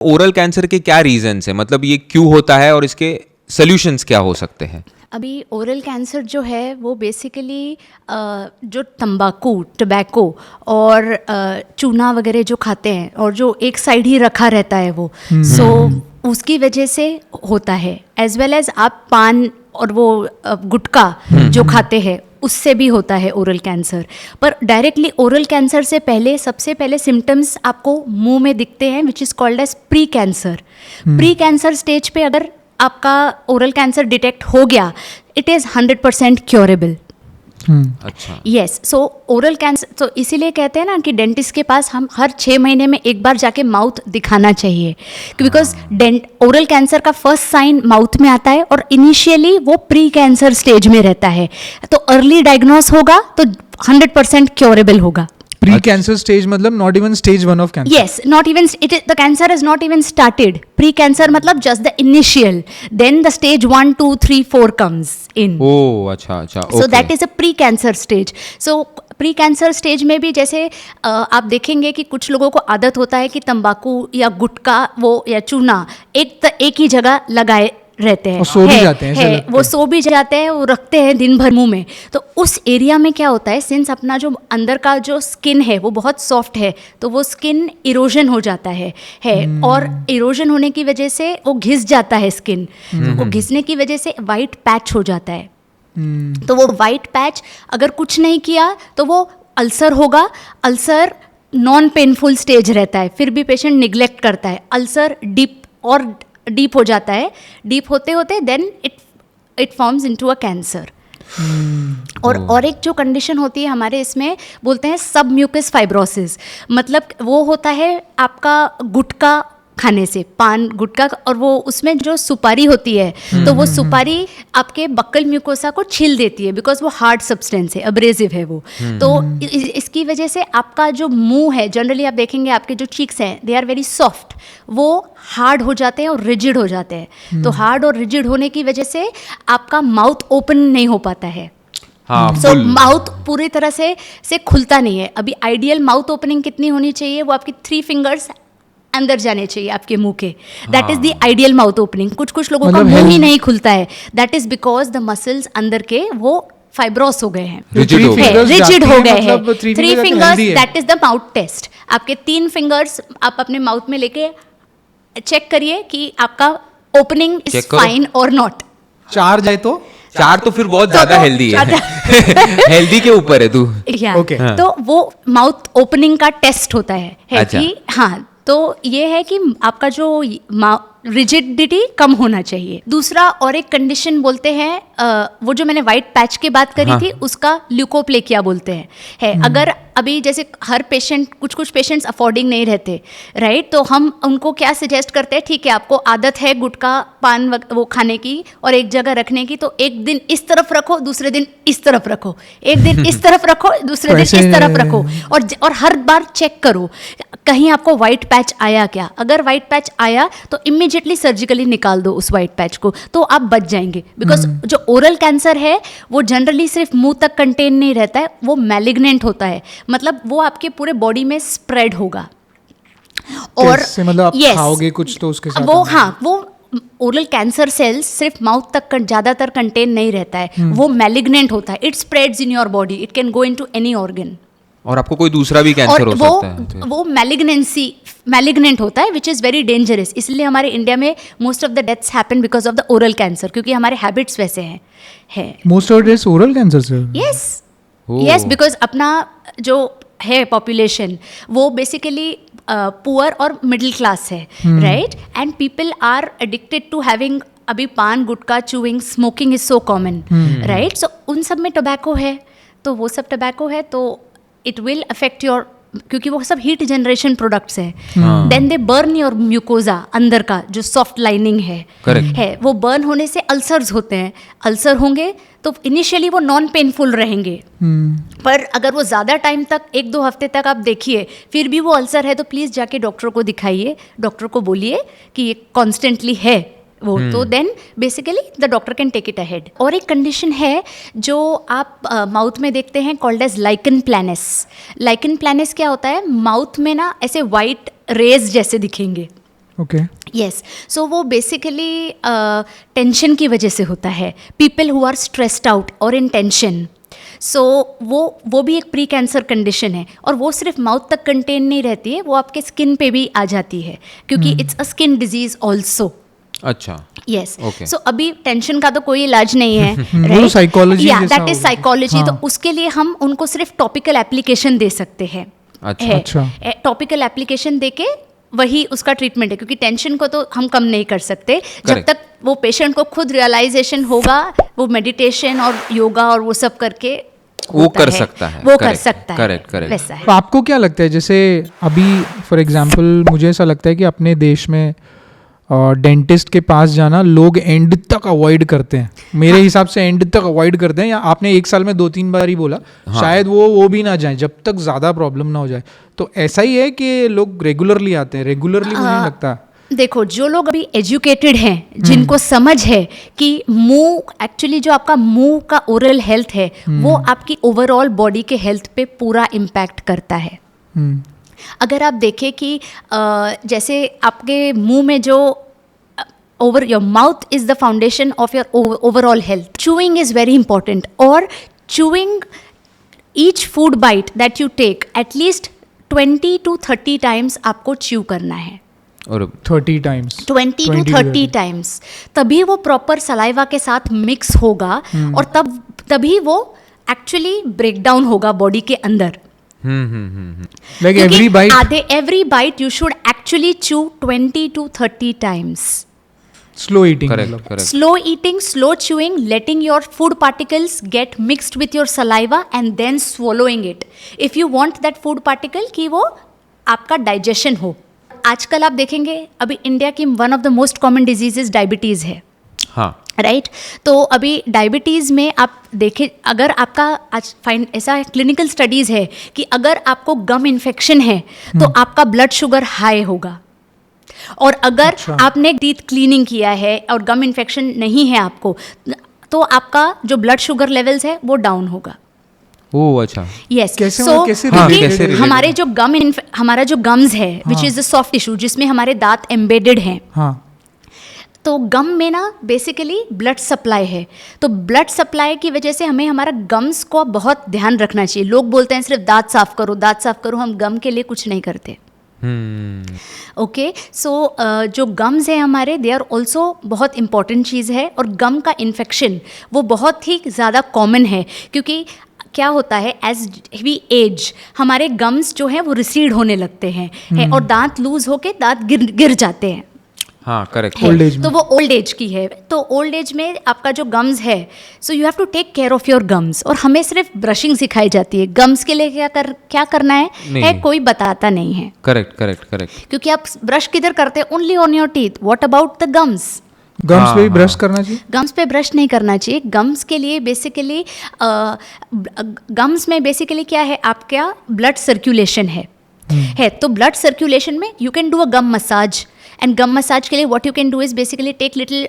Oral cancer के क्या reasons है, मतलब ये क्यों होता है और इसके सॉल्यूशंस क्या हो सकते हैं? अभी ओरल कैंसर जो है वो बेसिकली जो तंबाकू, टबैको और चूना वगैरह जो खाते हैं और जो एक साइड ही रखा रहता है वो, सो उसकी वजह से होता है। एज वेल एज आप पान और वो गुटखा जो खाते हैं उससे भी होता है ओरल कैंसर। पर डायरेक्टली ओरल कैंसर से पहले सबसे पहले सिम्टम्स आपको मुंह में दिखते हैं, which is called as pre cancer. Pre cancer stage पे अगर आपका ओरल कैंसर डिटेक्ट हो गया, इट इज़ 100% क्योरेबल। अच्छा, यस, सो ओरल कैंसर, तो इसीलिए कहते हैं ना कि डेंटिस्ट के पास हम हर 6 महीने में एक बार जाके माउथ दिखाना चाहिए, बिकॉज ओरल कैंसर का फर्स्ट साइन माउथ में आता है और इनिशियली वो प्री कैंसर स्टेज में रहता है। तो अर्ली डायग्नोस होगा तो 100% क्योरेबल होगा। Pre-cancer stage मतलब not even stage 1 of cancer. Yes, not even the cancer is not even started. Pre-cancer मतलब just the initial. Then the stage 1, 2, 3, 4 comes in. ओह अच्छा अच्छा, So that is a pre-cancer stage. So pre-cancer stage में भी जैसे आप देखेंगे कि कुछ लोगों को आदत होता है कि तंबाकू या गुटखा वो या चूना एक ही जगह लगाए रहते हैं और सो भी जाते हैं, ऐसा लगता है। वो सो भी जाते हैं, वो रखते हैं दिन भर मुंह में। तो उस एरिया में क्या होता है, सिंस अपना जो अंदर का जो स्किन है वो बहुत सॉफ्ट है, तो वो स्किन इरोजन हो जाता है और इरोजन होने की वजह से वो घिस जाता है स्किन। वो घिसने की वजह से वाइट पैच हो जाता है। तो वो वाइट पैच अगर कुछ नहीं किया तो वो अल्सर होगा। अल्सर नॉन पेनफुल स्टेज रहता है, फिर भी पेशेंट निग्लेक्ट करता है। अल्सर डीप हो जाता है, डीप होते होते then it forms into a cancer. और एक जो कंडीशन होती है हमारे इसमें बोलते हैं सब म्यूकस फाइब्रोसिस, मतलब वो होता है आपका गुटखा खाने से, पान गुटखा, और वो उसमें जो सुपारी होती है तो वो सुपारी आपके बक्कल म्यूकोसा को छील देती है, बिकॉज वो हार्ड सब्सटेंस है, अब्रेसिव है वो। तो इसकी वजह से आपका जो मुंह है, जनरली आप देखेंगे आपके जो चीक्स हैं दे आर वेरी सॉफ्ट, वो हार्ड हो जाते हैं और रिजिड हो जाते हैं। तो हार्ड और रिजिड होने की वजह से आपका माउथ ओपन नहीं हो पाता है। सो माउथ पूरी तरह से खुलता नहीं है। अभी आइडियल माउथ ओपनिंग कितनी होनी चाहिए, वो आपकी 3 फिंगर्स अंदर जाने चाहिए आपके मुंह के। That is the ideal mouth opening. कुछ लोगों का मुंह ही नहीं खुलता है, that is because the muscles अंदर के वो फाइब्रोस हो गए हैं, रिजिड हो गए हैं। 3 fingers, that is the mouth test. आपके 3 फिंगर्स आप अपने माउथ में लेके चेक करिए कि आपका ओपनिंग इज फाइन और नॉट। 4 जाए तो 4 तो फिर बहुत ज्यादा हेल्दी है। हेल्दी के ऊपर है तू। Okay. तो वो माउथ ओपनिंग का टेस्ट होता है अच्छा। कि हाँ, तो ये है कि आपका जो रिजिडिटी कम होना चाहिए। दूसरा और एक कंडीशन बोलते हैं, वो जो मैंने वाइट पैच की बात करी थी उसका ल्यूकोप्लेकिया बोलते हैं। अगर अभी जैसे हर पेशेंट, कुछ पेशेंट्स अफोर्डिंग नहीं रहते, राइट, तो हम उनको क्या सजेस्ट करते हैं, ठीक है आपको आदत है गुटखा पान वो खाने की और एक जगह रखने की, तो एक दिन इस तरफ रखो, दूसरे दिन इस तरफ रखो, एक दिन इस तरफ रखो, दूसरे दिन इस तरफ रखो, और हर बार चेक करो कहीं आपको वाइट पैच आया क्या। अगर वाइट पैच आया तो इमीडिएटली सर्जिकली निकाल दो उस वाइट पैच को, तो आप बच जाएंगे। बिकॉज जो ओरल कैंसर है वो जनरली सिर्फ मुंह तक कंटेन नहीं रहता है, वो मैलिग्नेंट होता है, मतलब वो आपके पूरे बॉडी में स्प्रेड होगा। और मतलब आप खाओगे कुछ तो उसके साथ वो ओरल कैंसर सेल्स सिर्फ माउथ तक ज्यादातर कंटेन नहीं रहता है, वो मैलिग्नेंट होता है। It spreads in your body, it can go into any organ, और आपको कोई दूसरा भी कैंसर हो सकता है। वो मैलिग्नेंट होता है, विच इज़ वेरी डेंजरस। इसलिए हमारे इंडिया में most of the deaths happen because of the oral cancer, क्योंकि हमारे हैबिट्स वैसे हैं। Most of deaths oral cancer से? यस, बिकॉज अपना जो है पॉपुलेशन वो बेसिकली पुअर और मिडिल क्लास है, right, and people are addicted to having, अभी paan gutkha chewing smoking is so common, right. So उन सब में टोबैको है, तो वो सब टोबैको है तो इट विल अफेक्ट योर, क्योंकि वो सब हीट जनरेशन प्रोडक्ट्स हैं, then they burn your mucosa, अंदर का जो सॉफ्ट लाइनिंग है वो बर्न होने से अल्सर्स होते हैं। अल्सर होंगे तो इनिशियली वो नॉन पेनफुल रहेंगे, पर अगर वो ज़्यादा टाइम तक 1-2 हफ्ते तक आप देखिए फिर भी वो अल्सर है, तो प्लीज़ जाके डॉक्टर को दिखाइए, डॉक्टर को बोलिए कि ये कॉन्स्टेंटली है वो, तो then basically the doctor can take it ahead. और एक कंडीशन है जो आप माउथ में देखते हैं, called as lichen planus. Lichen planus क्या होता है, माउथ में ना ऐसे वाइट रेज जैसे दिखेंगे, ओके यस सो वो बेसिकली टेंशन की वजह से होता है. People who are stressed out और इन टेंशन, सो वो भी एक प्री कैंसर कंडीशन है. और वो सिर्फ माउथ तक कंटेन नहीं रहती है, वो आपके स्किन पे भी आ जाती है क्योंकि it's a skin disease also. अच्छा. Yes Okay. सो अभी टेंशन का तो कोई इलाज नहीं है. वो psychology या जैसा दैट इज होगा. साइकोलॉजी. हाँ. तो उसके लिए हम उनको सिर्फ टॉपिकल एप्लीकेशन दे सकते हैं. अच्छा. अच्छा. टॉपिकल एप्लीकेशन देके वही उसका ट्रीटमेंट है, क्योंकि टेंशन को तो हम कम नहीं कर सकते. जब Correct. तक वो पेशेंट को खुद रियलाइजेशन होगा, वो मेडिटेशन और योगा और वो सब करके वो होता कर है. सकता है. वो कर Correct, सकता है. correct, correct. वैसा है. तो आपको क्या लगता है, जैसे अभी फॉर एग्जांपल मुझे ऐसा लगता है कि अपने देश में डेंटिस्ट के पास जाना लोग एंड तक अवॉइड करते हैं. मेरे हिसाब से एंड तक अवॉइड करते हैं, या आपने एक साल में 2-3 बार ही बोला. शायद वो भी ना जाए जब तक ज़्यादा प्रॉब्लम ना हो जाए. तो ऐसा ही है कि लोग रेगुलरली आते हैं. रेगुलरली मुझे नहीं लगता. देखो, जो लोग अभी एजुकेटेड हैं, जिनको समझ है कि मुंह एक्चुअली जो आपका मुंह का ओरल हेल्थ है वो आपकी ओवरऑल बॉडी के हेल्थ पे पूरा इम्पैक्ट करता है. अगर आप देखें कि जैसे आपके मुंह में जो over your mouth is the foundation of your overall health. Chewing is very important. और chewing each food bite that you take at least 20 to 30 times आपको च्यू करना है. और 30 टाइम्स 20 to 30 टाइम्स, तभी वो प्रॉपर सलाइवा के साथ मिक्स होगा और तभी वो एक्चुअली ब्रेक डाउन होगा बॉडी के अंदर. Like every bite every bite you should actually chew 20 to 30 times. Slow eating. Correct. Slow eating, slow chewing, letting your food particles get mixed with your saliva and then swallowing it. If you want that food particle कि वो आपका digestion हो. आजकल आप देखेंगे अभी India की one of the most common diseases diabetes है. हाँ. राइट. तो अभी डायबिटीज़ में आप देखें, अगर आपका आज फाइन ऐसा क्लिनिकल स्टडीज़ है कि अगर आपको गम इन्फेक्शन है तो आपका ब्लड शुगर हाई होगा. और अगर आपने टीथ क्लीनिंग किया है और गम इन्फेक्शन नहीं है आपको, तो आपका जो ब्लड शुगर लेवल्स है वो डाउन होगा. ओह अच्छा. यस. कैसे सो कैसे हमारे जो हमारा जो गम्स है which is the soft tissue जिसमें हमारे दांत एम्बेडेड हैं. हाँ. तो गम में ना बेसिकली ब्लड सप्लाई है. तो ब्लड सप्लाई की वजह से हमें हमारा गम्स को बहुत ध्यान रखना चाहिए. लोग बोलते हैं सिर्फ दांत साफ करो, दांत साफ करो. हम गम के लिए कुछ नहीं करते. ओके. सो जो गम्स है हमारे, दे आर ऑल्सो बहुत इंपॉर्टेंट चीज़ है. और गम का इन्फेक्शन वो बहुत ही ज़्यादा कॉमन है, क्योंकि क्या होता है एज वी एज हमारे गम्स जो है वो रिसीड होने लगते हैं और दांत लूज होके दांत गिर जाते हैं. हाँ करेक्ट. ओल्ड एज में. तो वो ओल्ड एज की है. तो ओल्ड एज में आपका जो गम्स है, so you have to take care of your gums. और हमें सिर्फ ब्रशिंग सिखाई जाती है. गम्स के लिए क्या करना है कोई बताता नहीं है. करेक्ट. क्योंकि आप ब्रश किधर करते हैं? Only on your teeth. What about the gums? Gums पे भी ब्रश करना चाहिए. गम्स पे ब्रश नहीं करना चाहिए. गम्स के लिए बेसिकली गम्स में बेसिकली क्या है, आपका ब्लड सर्कुलेशन है. तो ब्लड सर्कुलेशन में you can do a gum massage. And gum massage के लिए what you can do is basically take little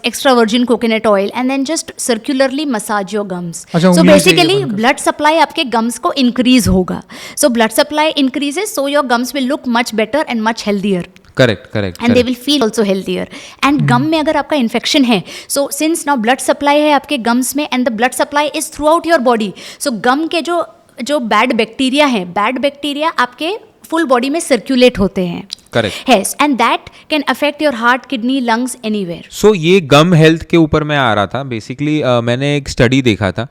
extra virgin coconut oil and then just circularly massage your gums. So basically blood supply आपके gums को increase होगा. So blood supply increases, so your gums will look much better and much healthier. Correct. And they will feel also healthier. And gum में अगर आपका infection है, so since now blood supply है आपके gums में and the blood supply is throughout your body, so gum के जो bad bacteria है, bad bacteria आपके full body में circulate होते हैं. Correct. Yes, and that can affect your heart, kidney, lungs, anywhere. सो ये गम हेल्थ के ऊपर मैं आ रहा था. बेसिकली मैंने एक स्टडी देखा था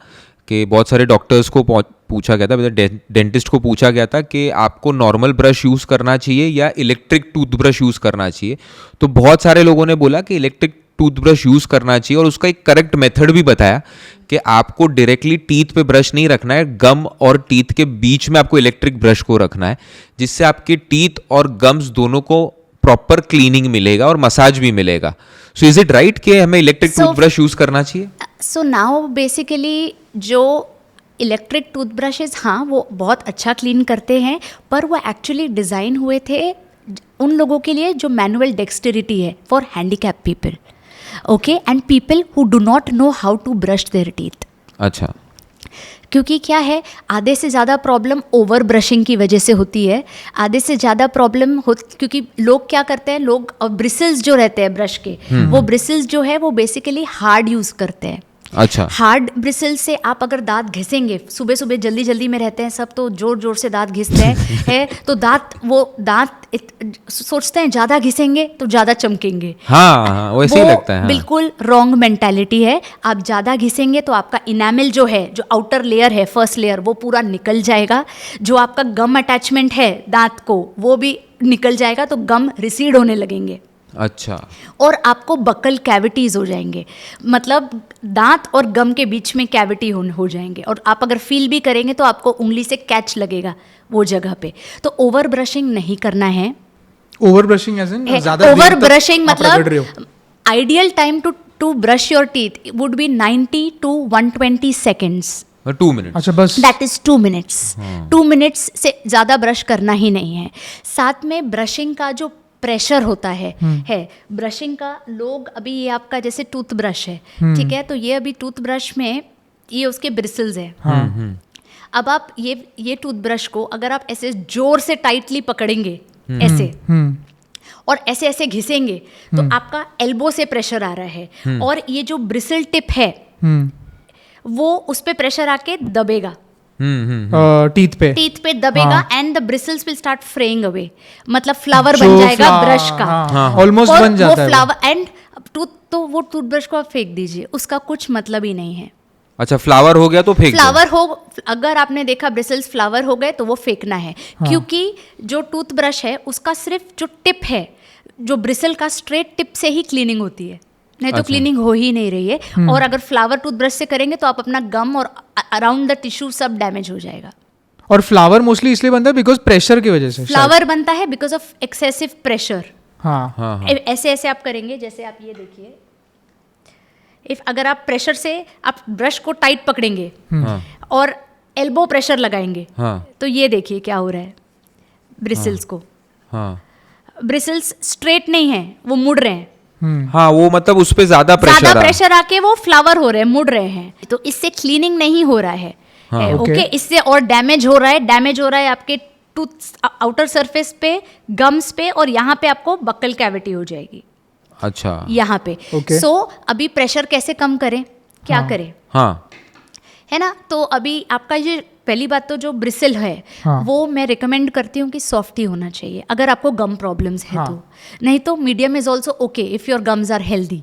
कि बहुत सारे डॉक्टर्स को पूछा गया था, मतलब डेंटिस्ट को पूछा गया था कि आपको नॉर्मल ब्रश यूज़ करना चाहिए या इलेक्ट्रिक टूथब्रश यूज़ करना चाहिए. तो बहुत सारे लोगों ने बोला कि इलेक्ट्रिक टूथब्रश यूज़ करना चाहिए, और उसका एक करेक्ट मेथड भी बताया कि आपको डायरेक्टली टीथ पे ब्रश नहीं रखना है, गम और टीथ के बीच में आपको इलेक्ट्रिक ब्रश को रखना है, जिससे आपके टीथ और गम्स दोनों को प्रॉपर क्लीनिंग मिलेगा और मसाज भी मिलेगा. सो इज इट राइट कि हमें इलेक्ट्रिक टूथब्रश यूज़ करना चाहिए? सो नाउ बेसिकली जो इलेक्ट्रिक टूथब्रशेज, हाँ वो बहुत अच्छा क्लीन करते हैं, पर वो एक्चुअली डिज़ाइन हुए थे उन लोगों के लिए जो मैनुअल डेक्सटेरिटी है, for handicap people. Okay, and people who do not know how to brush their teeth. अच्छा. क्योंकि क्या है, आधे से ज़्यादा प्रॉब्लम ओवर ब्रशिंग की वजह से होती है, आधे से ज़्यादा प्रॉब्लम क्योंकि लोग क्या करते हैं, लोग ब्रिसल्स जो रहते हैं ब्रश के, वो ब्रिसल्स जो है वो बेसिकली हार्ड यूज़ करते हैं। अच्छा, हार्ड ब्रिसल से आप अगर दांत घिसेंगे, सुबह सुबह जल्दी जल्दी में रहते हैं सब, तो जोर जोर से दांत घिसते हैं तो दांत सोचते हैं ज़्यादा घिसेंगे तो ज़्यादा चमकेंगे। हाँ वैसे ही लगता है। हाँ। बिल्कुल रॉन्ग मेंटालिटी है। आप ज़्यादा घिसेंगे तो आपका इनामिल जो है, जो आउटर लेयर है, फर्स्ट लेयर, वो पूरा निकल जाएगा। जो आपका गम अटैचमेंट है दांत को, वो भी निकल जाएगा, तो गम रिसीड होने लगेंगे। अच्छा, और आपको बकल कैविटीज़ हो जाएंगे, मतलब दांत और गम के बीच में कैविटी हो जाएंगे, और आप अगर फील भी करेंगे तो आपको उंगली से कैच लगेगा वो जगह पे। तो ओवर ब्रशिंग नहीं करना है। ओवर ब्रशिंग एज इन ज़्यादा ओवर देर तक ब्रशिंग आप रगड़ रहे हो। मतलब ideal time to brush your teeth would be 90 to 120 seconds. 2 minute. अच्छा, बस दैट इज 2 मिनट्स। 2 मिनट्स से ज़्यादा ब्रश करना ही नहीं है। साथ में ब्रशिंग का जो प्रेशर होता है ब्रशिंग का, लोग अभी ये आपका जैसे टूथब्रश है, ठीक है, तो ये अभी टूथब्रश में ये उसके ब्रिसल्स है। अब आप ये टूथब्रश को अगर आप ऐसे जोर से टाइटली पकड़ेंगे ऐसे और ऐसे ऐसे घिसेंगे तो आपका एल्बो से प्रेशर आ रहा है, और ये जो ब्रिसल टिप है वो उस पे प्रेशर आके दबेगा, टीथ पे दबेगा, and the bristles will start fraying away, मतलब फ्लावर बन जाएगा ब्रश का, ऑलमोस्ट और बन जाता है वो फ्लावर एंड तो वो टूथब्रश को आप फेंक दीजिए, उसका कुछ मतलब ही नहीं है। अच्छा, फ्लावर हो गया तो फेंक दो। फ्लावर हो, अगर आपने देखा ब्रिसल्स फ्लावर हो गए तो वो फेंकना है। क्योंकि जो टूथब्रश है उसका सिर्फ जो टिप है, जो ब्रिसल का स्ट्रेट टिप से ही क्लीनिंग होती है, नहीं तो क्लीनिंग हो ही नहीं रही है। और अगर फ्लावर टूथब्रश से करेंगे तो आप अपना गम और अराउंड द टिश्यू सब डैमेज हो जाएगा। और फ्लावर मोस्टली इसलिए बनता है बिकॉज प्रेशर की वजह से। फ्लावर बनता है बिकॉज ऑफ एक्सेसिव प्रेशर। हाँ, ऐसे ऐसे आप करेंगे, जैसे आप ये देखिए, अगर आप प्रेशर से आप ब्रश को टाइट पकड़ेंगे और एल्बो प्रेशर लगाएंगे, तो ये देखिए क्या हो रहा है ब्रिसल्स को। ब्रिसल्स स्ट्रेट नहीं है, वो मुड़ रहे हैं। हाँ, वो मतलब उस पे ज्यादा प्रेशर आके वो फ्लावर हो रहे हैं, मुड़ रहे हैं, तो इससे क्लीनिंग नहीं हो रहा है। ओके, इससे और डैमेज हो रहा है आपके टूथ आउटर सरफेस पे, गम्स पे, और यहाँ पे आपको बक्कल कैविटी हो जाएगी। अच्छा, यहाँ पे। सो अभी प्रेशर कैसे कम करें, क्या करें, है ना। तो अभी आपका ये पहली बात तो जो ब्रिसल है वो मैं रिकमेंड करती हूँ कि सॉफ्ट ही होना चाहिए अगर आपको गम प्रॉब्लम्स है तो। नहीं तो medium is also okay if your gums are healthy.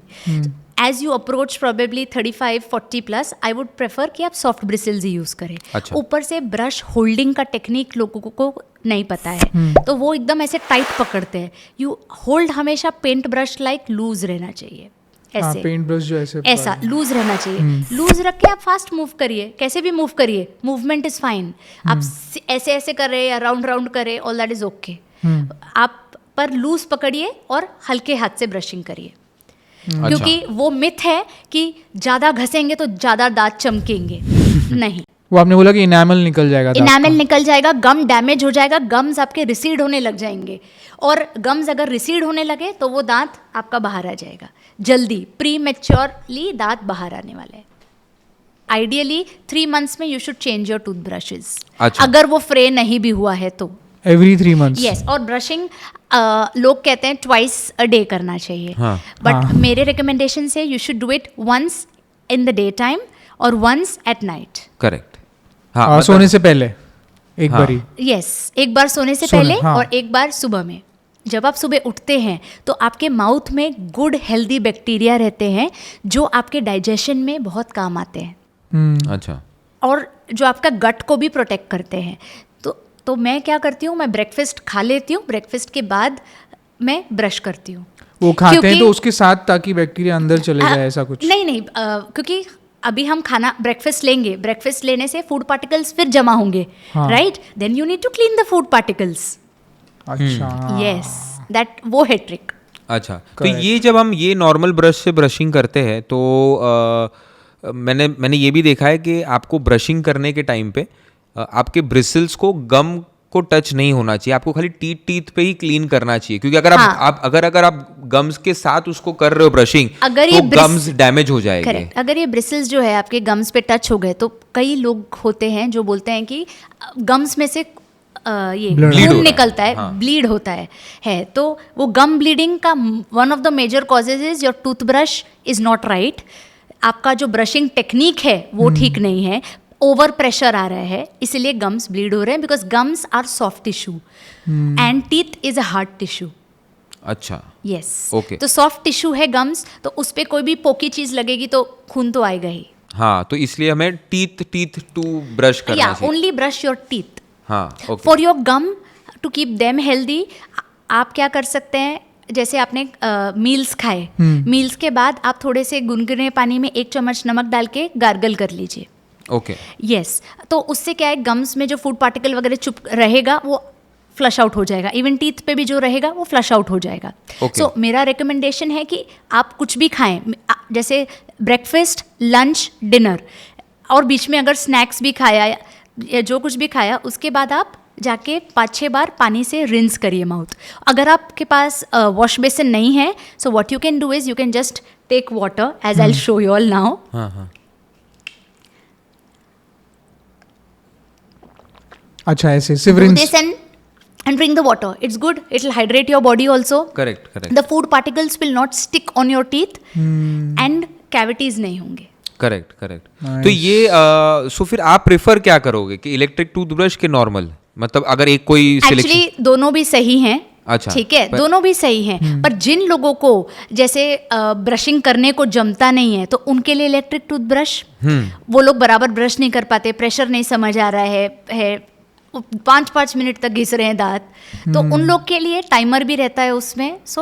As you approach probably 35-40 plus, I would prefer कि आप सॉफ्ट ब्रिसल्स ही यूज़ करें। अच्छा। ऊपर से ब्रश होल्डिंग का टेक्निक लोगों को नहीं पता है, तो वो एकदम ऐसे टाइट पकड़ते हैं। यू होल्ड हमेशा पेंट ब्रश लाइक लूज रहना चाहिए, ऐसे पेंट ब्रश जो ऐसा लूज रहना चाहिए। लूज रख के आप फास्ट मूव करिए, कैसे भी मूव करिए, मूवमेंट इज फाइन। आप ऐसे ऐसे कर रहे या राउंड राउंड करे, ऑल दैट इज ओके। आप पर लूज पकड़िए और हल्के हाथ से ब्रशिंग करिए। क्योंकि वो मिथ है कि ज्यादा घसेंगे तो ज्यादा दांत चमकेंगे। नहीं, वो आपने बोला कि इनामल निकल जाएगा, इनामल निकल जाएगा, गम डैमेज हो जाएगा, गम्स आपके रिसीड होने लग जाएंगे, और गम्स अगर रिसीड होने लगे तो वो दांत आपका बाहर आ जाएगा जल्दी, प्री मैच्योरली दांत बाहर आने वाले हैं। आइडियली 3 months में you should change your tooth brushes, अगर वो फ्रे नहीं भी हुआ है तो। Every 3 months। यस, और ब्रशिंग लोग कहते हैं ट्वाइस अ डे करना चाहिए, बट मेरे रिकमेंडेशन से you should do it once in the day time और वंस एट नाइट। करेक्ट। सोने से पहले एक बारी। यस, एक बार सोने से पहले और एक बार सुबह में। जब आप सुबह उठते हैं तो आपके माउथ में गुड हेल्दी बैक्टीरिया रहते हैं जो आपके डाइजेशन में बहुत काम आते हैं। अच्छा। और जो आपका गट को भी प्रोटेक्ट करते हैं। तो मैं क्या करती हूँ, मैं ब्रेकफास्ट खा लेती हूँ, ब्रेकफास्ट के बाद मैं ब्रश करती हूँ। वो खाते हैं तो उसके साथ ताकि बैक्टीरिया अंदर चले जाए, ऐसा कुछ? नहीं, क्योंकि अभी हम खाना ब्रेकफास्ट लेंगे, ब्रेकफास्ट लेने से फूड पार्टिकल्स फिर जमा होंगे, right? Then you need to clean the food particles. अच्छा, यस, दैट वो है ट्रिक। अच्छा, तो ये जब हम ये नॉर्मल ब्रश से ब्रशिंग करते हैं तो मैंने ये भी देखा है कि आपको ब्रशिंग करने के टाइम पे आपके ब्रिसल्स को गम को टच नहीं होना चाहिए, आपको खाली टीथ पे ही क्लीन करना चाहिए। क्योंकि अगर आप गम्स के साथ उसको कर रहे हो ब्रशिंग, अगर तो ये गम्स डैमेज हो जाएंगे। करेक्ट, अगर ये ब्रिसल्स जो है आपके गम्स पे टच हो गए तो कई लोग होते हैं जो बोलते हैं कि गम्स में से ये Blood हो रहा खून है, निकलता है, हाँ। ब्लीड होता है तो वो गम ब्लीडिंग का one of the major causes is your toothbrush is not right. आपका जो ब्रशिंग टेक्निक है वो ठीक नहीं है, ओवर प्रेशर आ रहा है, इसलिए गम्स ब्लीड हो रहे हैं, because gums are soft tissue and teeth is a hard tissue. अच्छा, यस, Okay. तो सॉफ्ट टिश्यू है गम्स, तो उस पर कोई भी पोकी चीज लगेगी तो खून तो आएगा ही। हाँ, तो इसलिए हमें टीथ टू ब्रश करना या चाहिए। ओनली ब्रश योर टीथ हाँ, okay. For your gum to keep them healthy. आप क्या कर सकते हैं, जैसे आपने मील्स खाए, मील्स के बाद आप थोड़े से गुनगुने पानी में 1 चम्मच नमक डाल के गार्गल कर लीजिए। ओके, यस, तो उससे क्या है, गम्स में जो फूड पार्टिकल वगैरह चुप रहेगा वो फ्लश आउट हो जाएगा, इवन टीथ पे भी जो रहेगा वो फ्लश आउट हो जाएगा। Okay. सो मेरा रिकमेंडेशन है कि आप कुछ भी खाएं, जैसे ब्रेकफास्ट, लंच, डिनर, और बीच में अगर स्नैक्स भी खाया या जो कुछ भी खाया, उसके बाद आप जाके 5-6 बार पानी से रिंस करिए माउथ। अगर आपके पास वॉश बेसिन नहीं है, so what you can do is you can just take water as I show you all now. हाँ हाँ, अच्छा, ऐसे सिवरिंस। This and drink the water. It's good. It will hydrate your body also. Correct. The food particles will not stick on your teeth and cavities नहीं होंगे। Correct. Nice. तो ये सो फिर आप प्रेफर क्या करोगे कि इलेक्ट्रिक टूथब्रश के नॉर्मल, मतलब अगर एक कोई सिलेक्शन? एक्चुअली दोनों भी सही हैं। अच्छा, ठीक है, पर- दोनों भी सही हैं, पर जिन लोगों को जैसे ब्रशिंग करने को जमता नहीं है तो उनके लिए इलेक्ट्रिक टूथब्रश, वो लोग बराबर ब्रश नहीं कर पाते, प्रेशर नहीं समझ आ रहा है 5-5 मिनट तक घिस रहे हैं दांत, तो उन लोग के लिए टाइमर भी रहता है उसमें। सो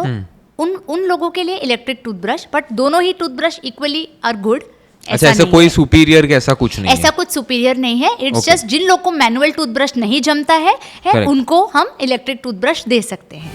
उन लोगों के लिए इलेक्ट्रिक टूथब्रश, बट दोनों ही टूथब्रश इक्वली आर गुड। अच्छा, ऐसा नहीं कोई है। सुपीरियर का ऐसा कुछ नहीं ऐसा है? कुछ सुपीरियर नहीं है, इट्स Okay. जस्ट जिन लोग को मैनुअल टूथब्रश नहीं जमता है Correct. उनको हम इलेक्ट्रिक टूथब्रश दे सकते हैं।